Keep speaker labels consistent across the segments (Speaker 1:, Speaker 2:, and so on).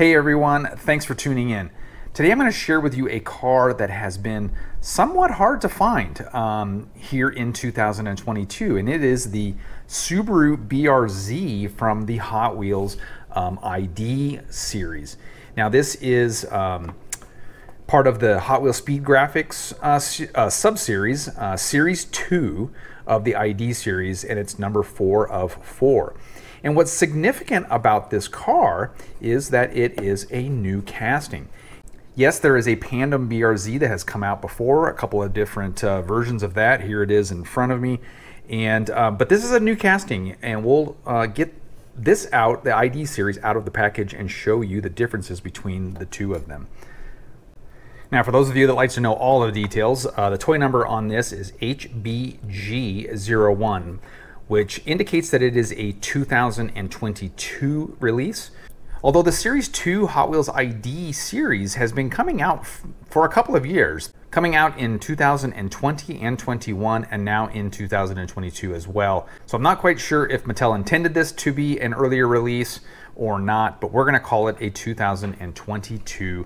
Speaker 1: Hey everyone, thanks for tuning in. Today I'm going to share with you a car that has been somewhat hard to find here in 2022, and it is the Subaru BRZ from the Hot Wheels ID series. Now this is part of the Hot Wheels Speed Graphics sub-series, Series-2 of the ID series, and it's number 4 of 4. And what's significant about this car is that it is a new casting. Yes, there is a Pandem BRZ that has come out before, a couple of different versions of that. Here it is in front of me. And but this is a new casting, and we'll get this out, the ID series, out of the package and show you the differences between the two of them. Now, for those of you that like to know all of the details, the toy number on this is HBG01, which indicates that it is a 2022 release. Although the Series 2 Hot Wheels ID series has been coming out for a couple of years, coming out in 2020 and 21, and now in 2022 as well. So I'm not quite sure if Mattel intended this to be an earlier release or not, but we're gonna call it a 2022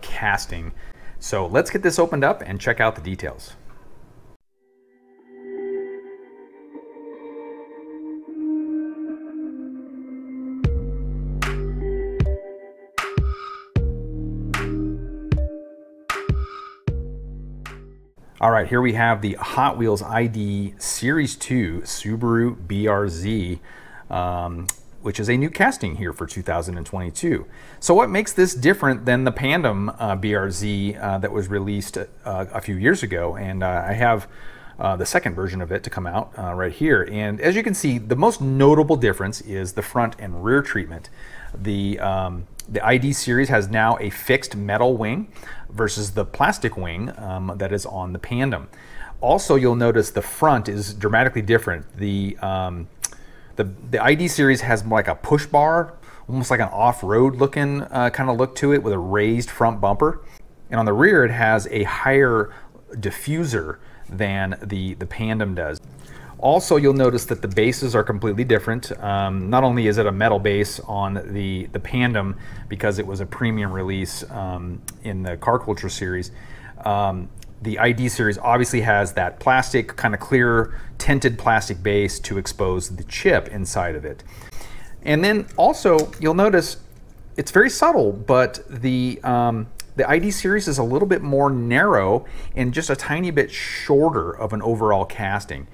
Speaker 1: casting. So let's get this opened up and check out the details. All right, here we have the Hot Wheels ID Series 2 Subaru BRZ, which is a new casting here for 2022. So what makes this different than the Pandem BRZ that was released a few years ago? And I have the second version of it to come out right here. And as you can see, the most notable difference is the front and rear treatment. The ID series has now a fixed metal wing versus the plastic wing that is on the Pandem. Also, you'll notice the front is dramatically different. The ID series has more like a push bar, almost like an off-road looking kind of look to it, with a raised front bumper. And on the rear, it has a higher diffuser than the Pandem does. Also, you'll notice that the bases are completely different. Not only is it a metal base on the Pandem because it was a premium release in the Car Culture series, the ID series obviously has that plastic, kind of clear, tinted plastic base to expose the chip inside of it. And then also, you'll notice it's very subtle, but the ID series is a little bit more narrow and just a tiny bit shorter of an overall casting.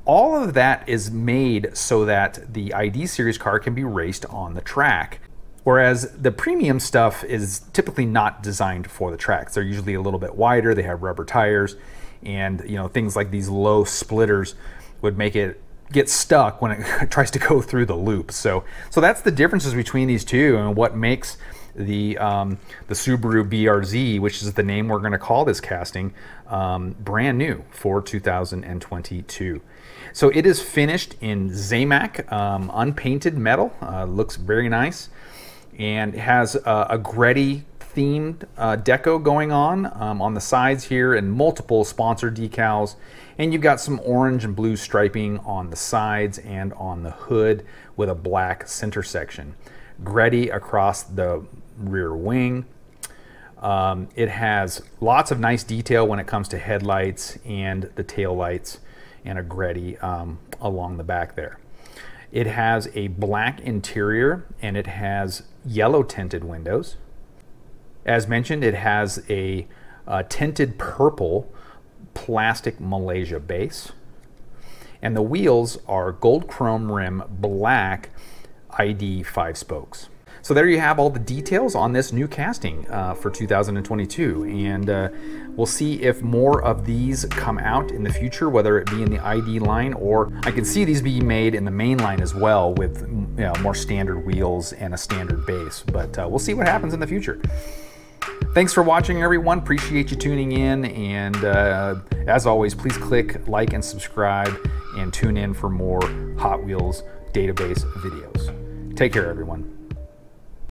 Speaker 1: All of that is made so that the ID series car can be raced on the track, whereas the premium stuff is typically not designed for the tracks. They're usually a little bit wider, they have rubber tires, and things like these low splitters would make it get stuck when it tries to go through the loop. So that's the differences between these two, and what makes the Subaru BRZ, which is the name we're going to call this casting, brand new for 2022. So it is finished in Zamac, unpainted metal, looks very nice, and has a Gretty themed deco going on the sides here, and multiple sponsor decals, and you've got some orange and blue striping on the sides and on the hood with a black center section. Gretty across the rear wing. It has lots of nice detail when it comes to headlights and the tail lights, and a Gretty along the back there. It has a black interior, and it has yellow tinted windows. As mentioned, it has a tinted purple plastic Malaysia base, and the wheels are gold chrome rim black ID 5 spokes. So there you have all the details on this new casting for 2022, and we'll see if more of these come out in the future, whether it be in the ID line, or I can see these being made in the main line as well with more standard wheels and a standard base, but we'll see what happens in the future. Thanks for watching, everyone. Appreciate you tuning in, and as always, please click like and subscribe and tune in for more Hot Wheels database videos. Take care, everyone.